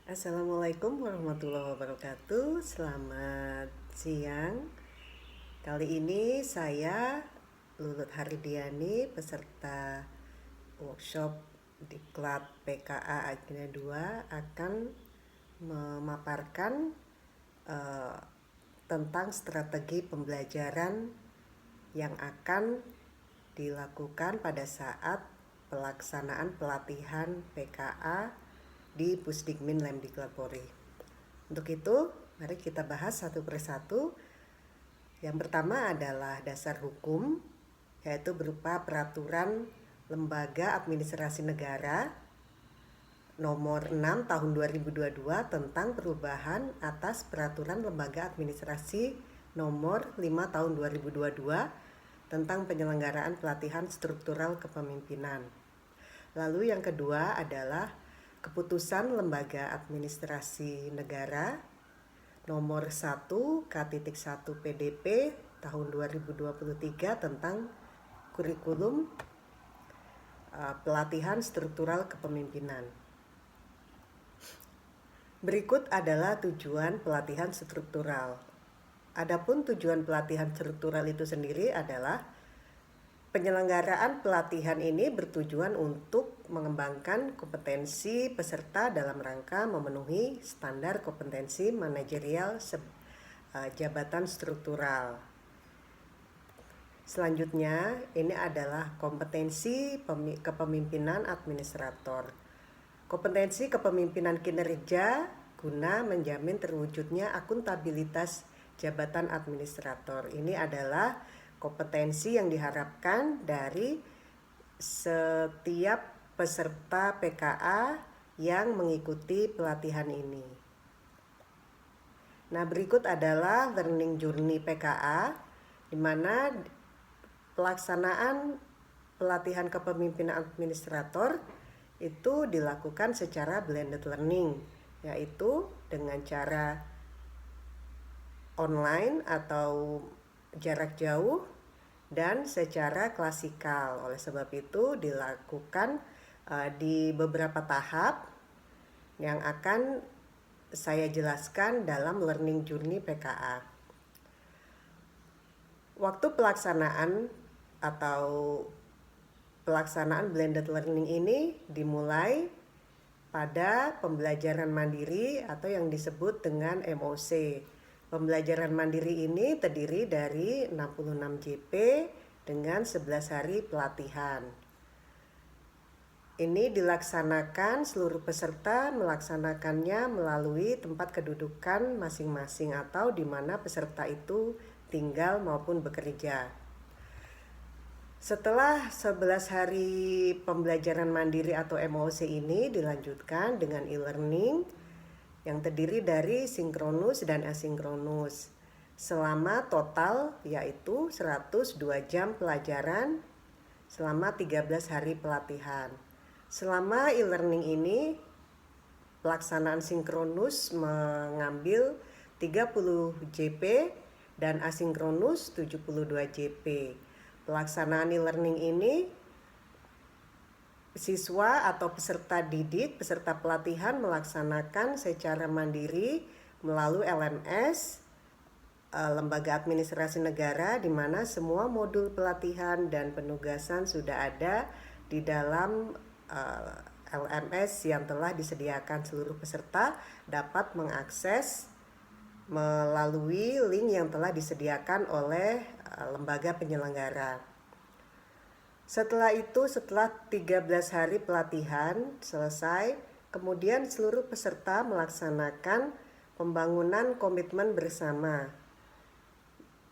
Assalamualaikum warahmatullahi wabarakatuh. Selamat siang. Kali ini saya Lulut Haridiani, peserta workshop Diklat PKA Agenda 2 akan memaparkan eh, tentang strategi pembelajaran yang akan dilakukan pada saat pelaksanaan pelatihan PKA di Pusdikmin Lemdiklat Polri. Untuk itu, mari kita bahas satu persatu. Yang pertama adalah dasar hukum, yaitu berupa peraturan Lembaga Administrasi Negara nomor 6 tahun 2022 tentang perubahan atas peraturan Lembaga Administrasi nomor 5 tahun 2022 tentang penyelenggaraan pelatihan struktural kepemimpinan. Lalu yang kedua adalah Keputusan Lembaga Administrasi Negara nomor 1 K.1 PDP tahun 2023 tentang kurikulum pelatihan struktural kepemimpinan. Berikut adalah tujuan pelatihan struktural. Adapun tujuan pelatihan struktural itu sendiri adalah penyelenggaraan pelatihan ini bertujuan untuk mengembangkan kompetensi peserta dalam rangka memenuhi standar kompetensi manajerial jabatan struktural. Selanjutnya, ini adalah kompetensi kepemimpinan administrator. Kompetensi kepemimpinan kinerja guna menjamin terwujudnya akuntabilitas jabatan administrator. Ini adalah kompetensi yang diharapkan dari setiap peserta PKA yang mengikuti pelatihan ini. Nah, berikut adalah learning journey PKA, di mana pelaksanaan pelatihan kepemimpinan administrator itu dilakukan secara blended learning, yaitu dengan cara online atau jarak jauh dan secara klasikal. Oleh sebab itu dilakukan di beberapa tahap yang akan saya jelaskan dalam learning journey PKA. Waktu pelaksanaan atau pelaksanaan blended learning ini dimulai pada pembelajaran mandiri atau yang disebut dengan MOC. Pembelajaran mandiri ini terdiri dari 66 JP dengan 11 hari pelatihan. Ini dilaksanakan, seluruh peserta melaksanakannya melalui tempat kedudukan masing-masing atau di mana peserta itu tinggal maupun bekerja. Setelah 11 hari pembelajaran mandiri atau MOC ini dilanjutkan dengan e-learning yang terdiri dari sinkronus dan asinkronus selama total yaitu 102 jam pelajaran selama 13 hari pelatihan. Selama e-learning ini pelaksanaan sinkronus mengambil 30 JP dan asinkronus 72 JP. Pelaksanaan e-learning ini siswa atau peserta didik, peserta pelatihan melaksanakan secara mandiri melalui LMS, Lembaga Administrasi Negara, di mana semua modul pelatihan dan penugasan sudah ada di dalam LMS yang telah disediakan. Seluruh peserta dapat mengakses melalui link yang telah disediakan oleh lembaga penyelenggara. Setelah itu, setelah 13 hari pelatihan selesai, kemudian seluruh peserta melaksanakan pembangunan komitmen bersama.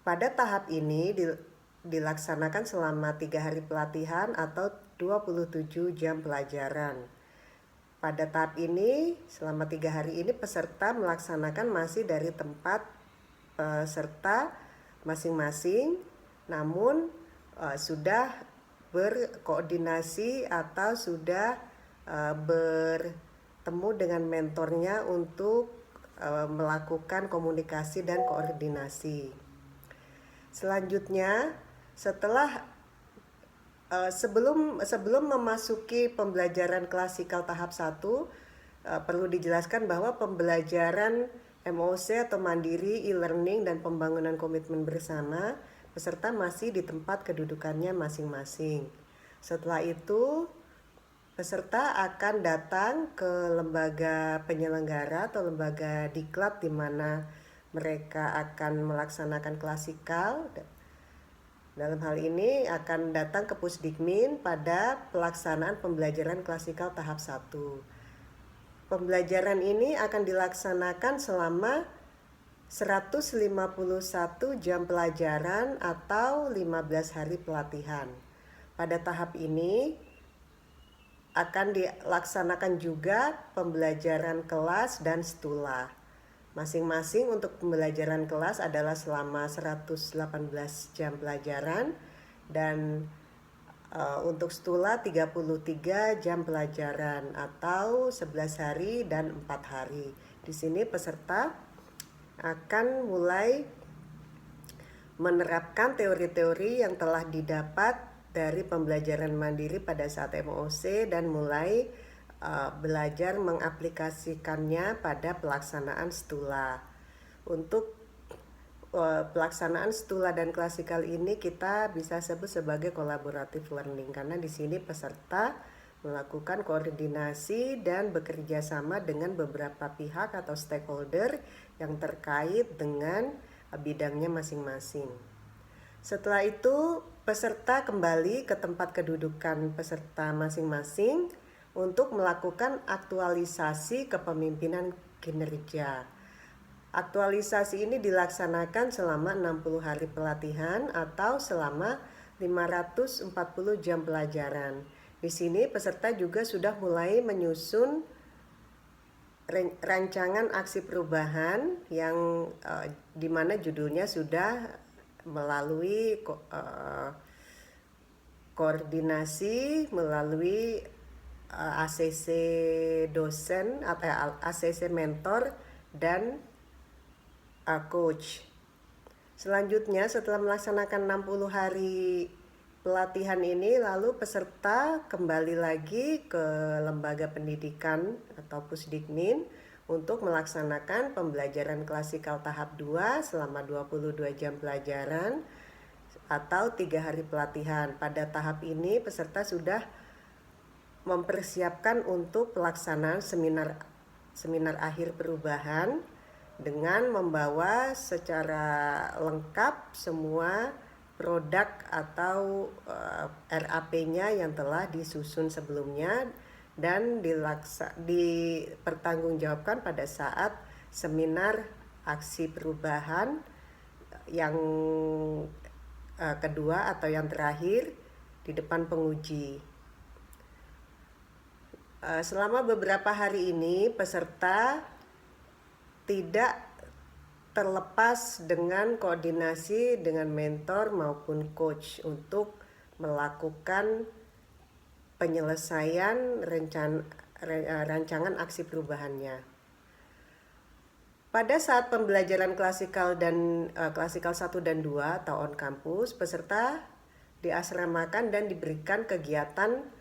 Pada tahap ini dilaksanakan selama 3 hari pelatihan atau 27 jam pelajaran. Pada tahap ini, selama 3 hari ini peserta melaksanakan masih dari tempat peserta masing-masing, namun sudah berkoordinasi atau sudah bertemu dengan mentornya untuk melakukan komunikasi dan koordinasi. Selanjutnya, setelah sebelum memasuki pembelajaran klasikal tahap 1, perlu dijelaskan bahwa pembelajaran MOC atau mandiri, e-learning, dan pembangunan komitmen bersama, peserta masih di tempat kedudukannya masing-masing. Setelah itu, peserta akan datang ke lembaga penyelenggara atau lembaga diklat di mana mereka akan melaksanakan klasikal. Dalam hal ini akan datang ke Pusdikmin pada pelaksanaan pembelajaran klasikal tahap 1. Pembelajaran ini akan dilaksanakan selama 151 jam pelajaran atau 15 hari pelatihan. Pada tahap ini akan dilaksanakan juga pembelajaran kelas dan stula. Masing-masing untuk pembelajaran kelas adalah selama 118 jam pelajaran dan untuk stula 33 jam pelajaran atau 11 hari dan 4 hari. Di sini peserta akan mulai menerapkan teori-teori yang telah didapat dari pembelajaran mandiri pada saat MOC dan mulai belajar mengaplikasikannya pada pelaksanaan stula. Untuk pelaksanaan stula dan klasikal ini kita bisa sebut sebagai collaborative learning karena di sini peserta melakukan koordinasi dan bekerja sama dengan beberapa pihak atau stakeholder yang terkait dengan bidangnya masing-masing. Setelah itu, peserta kembali ke tempat kedudukan peserta masing-masing untuk melakukan aktualisasi kepemimpinan kinerja. Aktualisasi ini dilaksanakan selama 60 hari pelatihan atau selama 540 jam pelajaran. Di sini peserta juga sudah mulai menyusun rancangan aksi perubahan yang di mana judulnya sudah melalui koordinasi melalui ACC dosen atau ACC mentor dan coach. Selanjutnya setelah melaksanakan 60 hari pelatihan ini, lalu peserta kembali lagi ke lembaga pendidikan atau Pusdikmin untuk melaksanakan pembelajaran klasikal tahap 2 selama 22 jam pelajaran atau 3 hari pelatihan. Pada tahap ini peserta sudah mempersiapkan untuk pelaksanaan seminar akhir perubahan dengan membawa secara lengkap semua produk atau RAP-nya yang telah disusun sebelumnya dan dipertanggungjawabkan pada saat seminar aksi perubahan yang kedua atau yang terakhir di depan penguji. Selama beberapa hari ini peserta tidak terlepas dengan koordinasi dengan mentor maupun coach untuk melakukan penyelesaian rancangan aksi perubahannya. Pada saat pembelajaran klasikal dan klasikal 1 dan 2 atau on campus, peserta diasramakan dan diberikan kegiatan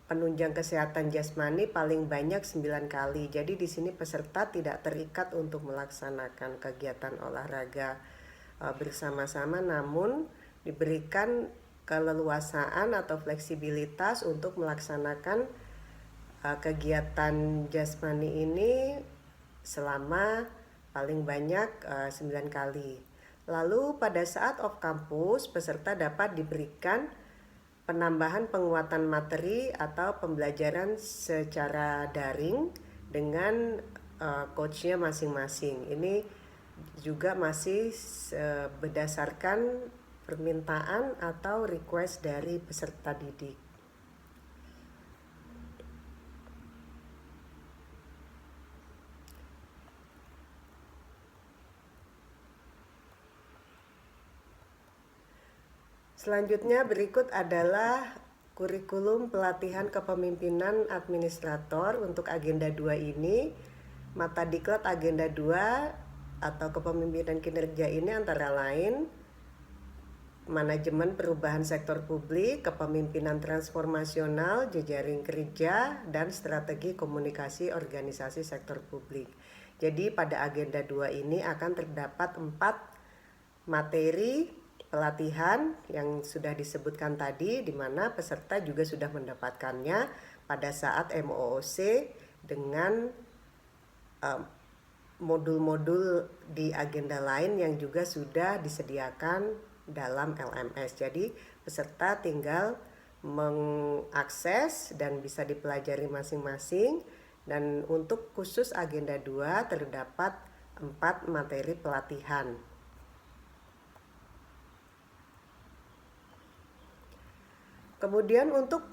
penunjang kesehatan jasmani paling banyak 9 kali. Jadi di sini peserta tidak terikat untuk melaksanakan kegiatan olahraga bersama-sama, namun diberikan keleluasaan atau fleksibilitas untuk melaksanakan kegiatan jasmani ini selama paling banyak 9 kali. Lalu pada saat off campus, peserta dapat diberikan penambahan penguatan materi atau pembelajaran secara daring dengan coachnya masing-masing. Ini juga masih berdasarkan permintaan atau request dari peserta didik. Selanjutnya berikut adalah kurikulum pelatihan kepemimpinan administrator untuk agenda 2 ini. Mata diklat agenda 2 atau kepemimpinan kinerja ini antara lain manajemen perubahan sektor publik, kepemimpinan transformasional, jejaring kerja, dan strategi komunikasi organisasi sektor publik. Jadi pada agenda 2 ini akan terdapat 4 materi pelatihan yang sudah disebutkan tadi, di mana peserta juga sudah mendapatkannya pada saat MOOC dengan modul-modul di agenda lain yang juga sudah disediakan dalam LMS. Jadi peserta tinggal mengakses dan bisa dipelajari masing-masing. Dan untuk khusus agenda 2 terdapat 4 materi pelatihan. Kemudian untuk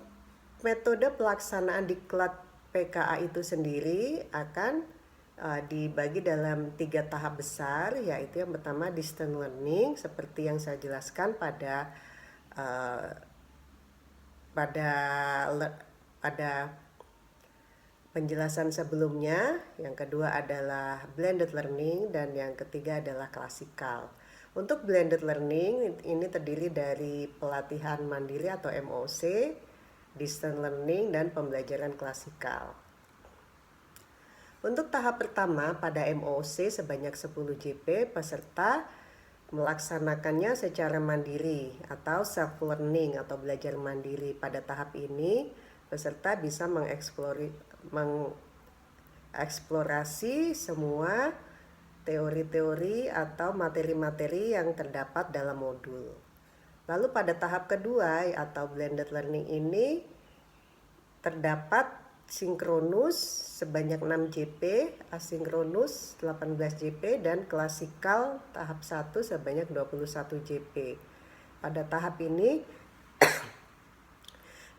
metode pelaksanaan diklat PKA itu sendiri akan dibagi dalam 3 tahap besar, yaitu yang pertama distance learning seperti yang saya jelaskan pada penjelasan sebelumnya. Yang kedua adalah blended learning dan yang ketiga adalah klasikal. Untuk blended learning ini terdiri dari pelatihan mandiri atau MOC, distance learning, dan pembelajaran klasikal. Untuk tahap pertama pada MOC sebanyak 10 JP, peserta melaksanakannya secara mandiri atau self learning atau belajar mandiri. Pada tahap ini peserta bisa mengeksplorasi semua teori-teori atau materi-materi yang terdapat dalam modul. Lalu pada tahap kedua atau blended learning ini terdapat sinkronus sebanyak 6 JP, asinkronus 18 JP, dan klasikal tahap 1 sebanyak 21 JP. Pada tahap ini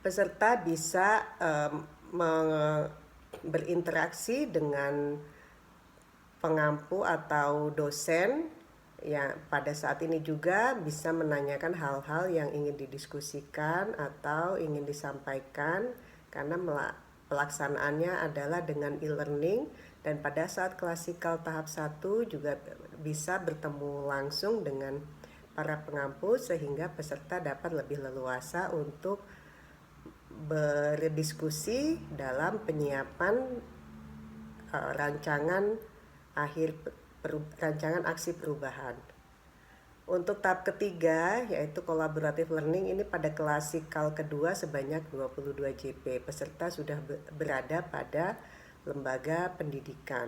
peserta bisa berinteraksi dengan pengampu atau dosen yang pada saat ini juga bisa menanyakan hal-hal yang ingin didiskusikan atau ingin disampaikan, karena pelaksanaannya adalah dengan e-learning. Dan pada saat klasikal tahap 1 juga bisa bertemu langsung dengan para pengampu sehingga peserta dapat lebih leluasa untuk berdiskusi dalam penyiapan rancangan aksi perubahan. Untuk tahap ketiga yaitu collaborative learning, ini pada klasikal kedua sebanyak 22 JP. Peserta sudah berada pada lembaga pendidikan.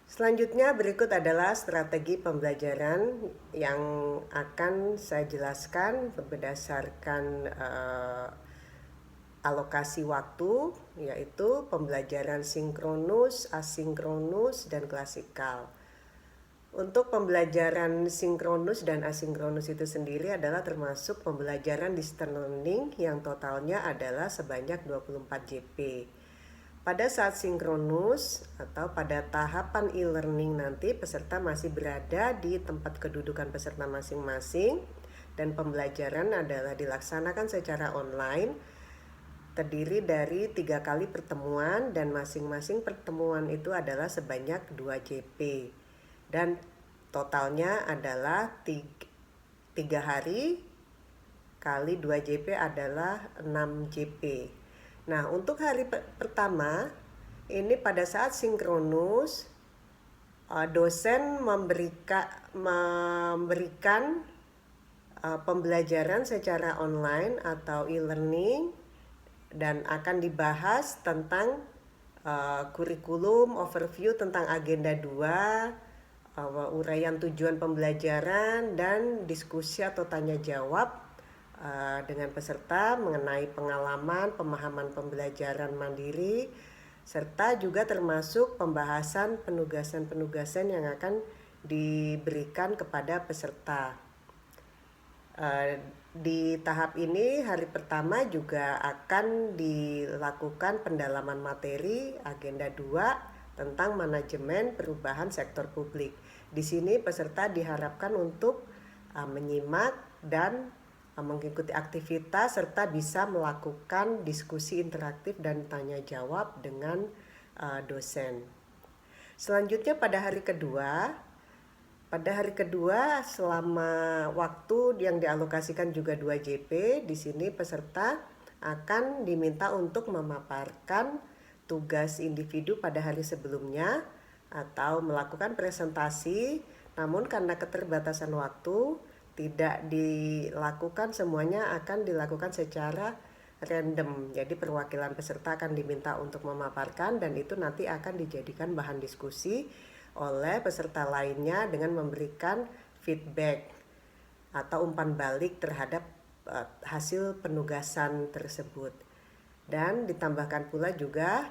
Selanjutnya berikut adalah strategi pembelajaran yang akan saya jelaskan berdasarkan alokasi waktu, yaitu pembelajaran sinkronus, asinkronus, dan klasikal. Untuk pembelajaran sinkronus dan asinkronus itu sendiri adalah termasuk pembelajaran distance learning yang totalnya adalah sebanyak 24 JP. Pada saat sinkronus atau pada tahapan e-learning nanti peserta masih berada di tempat kedudukan peserta masing-masing dan pembelajaran adalah dilaksanakan secara online, terdiri dari 3 kali pertemuan dan masing-masing pertemuan itu adalah sebanyak 2 JP. Dan totalnya adalah 3 hari kali 2 JP adalah 6 JP. Nah, untuk hari pertama ini pada saat sinkronus dosen memberikan pembelajaran secara online atau e-learning dan akan dibahas tentang kurikulum, overview tentang agenda 2, uraian tujuan pembelajaran, dan diskusi atau tanya jawab dengan peserta mengenai pengalaman, pemahaman pembelajaran mandiri, serta juga termasuk pembahasan penugasan-penugasan yang akan diberikan kepada peserta. Di tahap ini hari pertama juga akan dilakukan pendalaman materi agenda 2 tentang manajemen perubahan sektor publik. Di sini peserta diharapkan untuk menyimak dan mengikuti aktivitas serta bisa melakukan diskusi interaktif dan tanya jawab dengan dosen. Selanjutnya pada hari kedua Pada hari kedua, selama waktu yang dialokasikan juga 2 JP, di sini peserta akan diminta untuk memaparkan tugas individu pada hari sebelumnya atau melakukan presentasi, namun karena keterbatasan waktu tidak dilakukan semuanya, akan dilakukan secara random. Jadi perwakilan peserta akan diminta untuk memaparkan dan itu nanti akan dijadikan bahan diskusi oleh peserta lainnya dengan memberikan feedback atau umpan balik terhadap hasil penugasan tersebut. Dan ditambahkan pula juga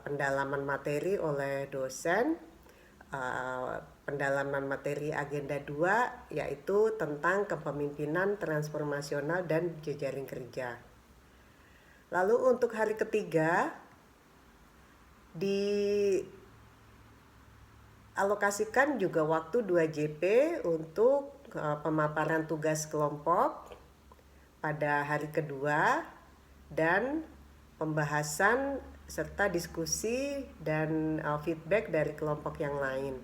pendalaman materi oleh dosen, pendalaman materi agenda 2 yaitu tentang kepemimpinan transformasional dan jejaring kerja. Lalu untuk hari ketiga dialokasikan juga waktu 2 JP untuk pemaparan tugas kelompok pada hari kedua dan pembahasan serta diskusi dan feedback dari kelompok yang lain.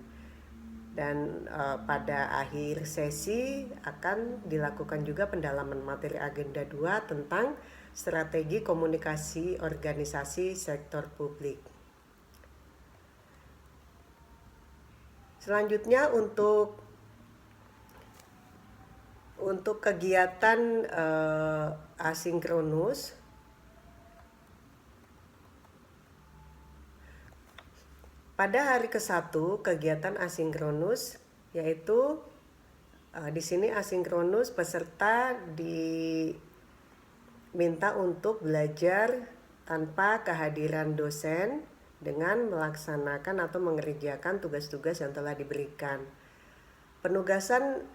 Dan pada akhir sesi akan dilakukan juga pendalaman materi agenda 2 tentang strategi komunikasi organisasi sektor publik. Selanjutnya untuk kegiatan asinkronus, pada hari ke-1 kegiatan asinkronus yaitu di sini asinkronus peserta diminta untuk belajar tanpa kehadiran dosen dengan melaksanakan atau mengerjakan tugas-tugas yang telah diberikan. Penugasan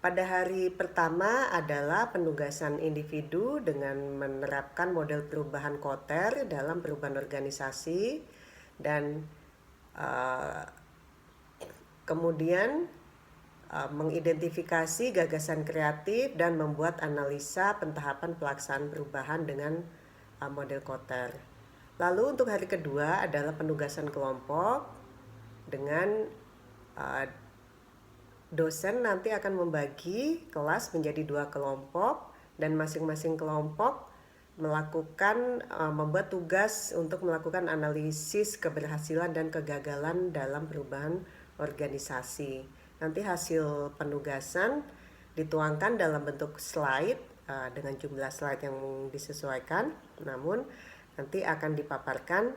pada hari pertama adalah penugasan individu dengan menerapkan model perubahan Kotter dalam perubahan organisasi dan kemudian mengidentifikasi gagasan kreatif dan membuat analisa pentahapan pelaksanaan perubahan dengan model Kotter. Lalu untuk hari kedua adalah penugasan kelompok dengan dosen nanti akan membagi kelas menjadi 2 kelompok dan masing-masing kelompok melakukan membuat tugas untuk melakukan analisis keberhasilan dan kegagalan dalam perubahan organisasi. Nanti hasil penugasan dituangkan dalam bentuk slide dengan jumlah slide yang disesuaikan, namun nanti akan dipaparkan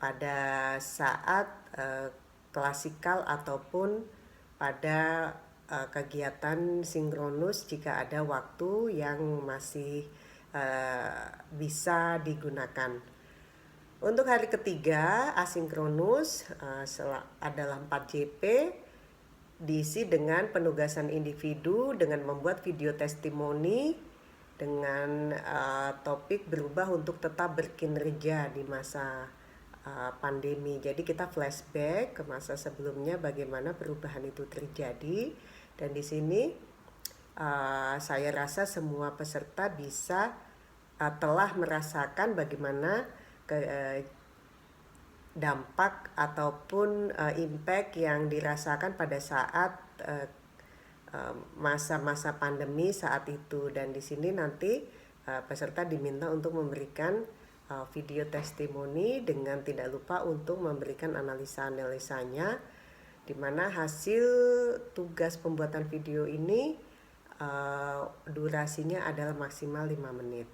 pada saat klasikal ataupun pada kegiatan sinkronus jika ada waktu yang masih bisa digunakan. Untuk hari ketiga asinkronus adalah 4 JP diisi dengan penugasan individu dengan membuat video testimoni dengan topik berubah untuk tetap berkinerja di masa pandemi. Jadi kita flashback ke masa sebelumnya bagaimana perubahan itu terjadi dan di sini saya rasa semua peserta bisa telah merasakan bagaimana dampak ataupun impact yang dirasakan pada saat masa-masa pandemi saat itu. Dan di sini nanti peserta diminta untuk memberikan video testimoni dengan tidak lupa untuk memberikan analisa-analisanya, di mana hasil tugas pembuatan video ini durasinya adalah maksimal 5 menit.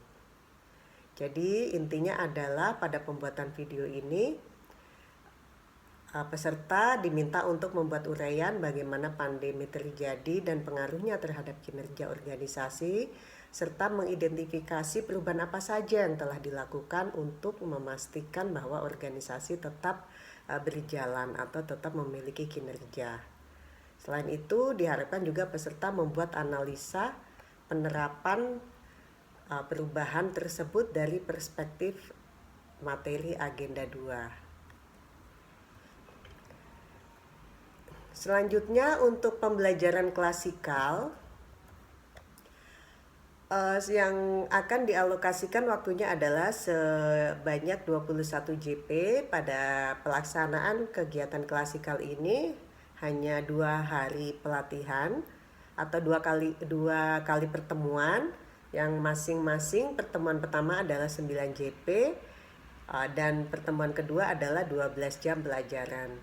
Jadi intinya adalah pada pembuatan video ini peserta diminta untuk membuat uraian bagaimana pandemi terjadi dan pengaruhnya terhadap kinerja organisasi, serta mengidentifikasi perubahan apa saja yang telah dilakukan untuk memastikan bahwa organisasi tetap berjalan atau tetap memiliki kinerja. Selain itu, diharapkan juga peserta membuat analisa penerapan perubahan tersebut dari perspektif materi agenda 2. Selanjutnya untuk pembelajaran klasikal yang akan dialokasikan waktunya adalah sebanyak 21 JP pada pelaksanaan kegiatan klasikal ini hanya 2 hari pelatihan atau dua kali pertemuan, yang masing-masing pertemuan pertama adalah 9 JP dan pertemuan kedua adalah 12 jam pelajaran.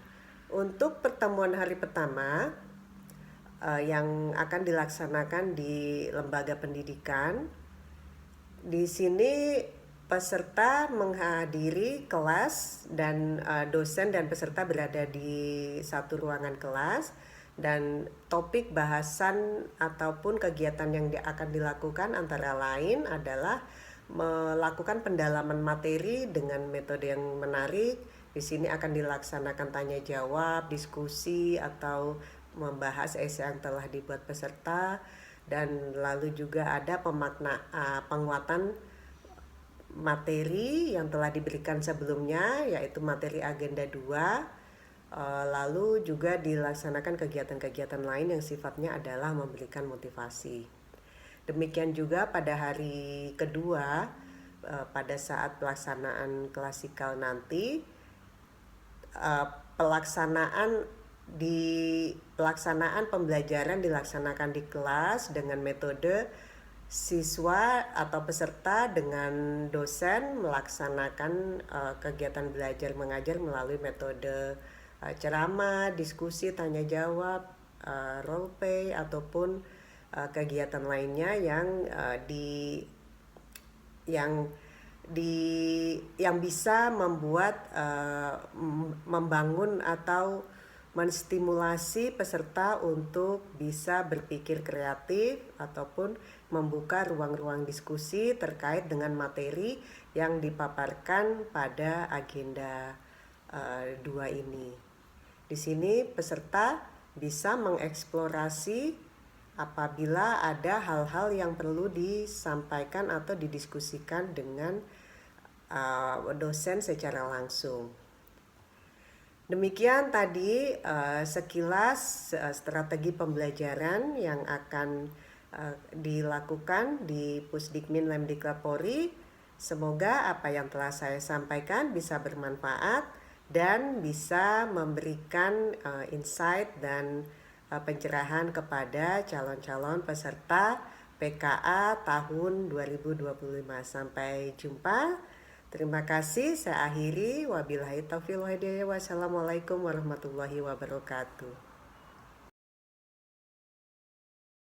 Untuk pertemuan hari pertama yang akan dilaksanakan di lembaga pendidikan, di sini peserta menghadiri kelas dan dosen dan peserta berada di satu ruangan kelas, dan topik bahasan ataupun kegiatan yang akan dilakukan antara lain adalah melakukan pendalaman materi dengan metode yang menarik. Di sini akan dilaksanakan tanya jawab, diskusi, atau membahas esai yang telah dibuat peserta, dan lalu juga ada penguatan materi yang telah diberikan sebelumnya, yaitu materi agenda 2. Lalu juga dilaksanakan kegiatan-kegiatan lain yang sifatnya adalah memberikan motivasi. Demikian juga pada hari kedua, pada saat pelaksanaan klasikal nanti, pelaksanaan pembelajaran dilaksanakan di kelas dengan metode siswa atau peserta dengan dosen melaksanakan kegiatan belajar mengajar melalui metode ceramah, diskusi, tanya jawab, role play, ataupun kegiatan lainnya yang bisa membangun atau menstimulasi peserta untuk bisa berpikir kreatif ataupun membuka ruang-ruang diskusi terkait dengan materi yang dipaparkan pada agenda 2 ini. Di sini peserta bisa mengeksplorasi apabila ada hal-hal yang perlu disampaikan atau didiskusikan dengan dosen secara langsung. Demikian tadi sekilas strategi pembelajaran yang akan dilakukan di Pusdikmin Lemdiklat Polri. Semoga apa yang telah saya sampaikan bisa bermanfaat dan bisa memberikan insight dan pencerahan kepada calon-calon peserta PKA tahun 2025. Sampai jumpa. Terima kasih. Saya akhiri. Wabillahi taufiq wal hidayah. Wassalamualaikum warahmatullahi wabarakatuh.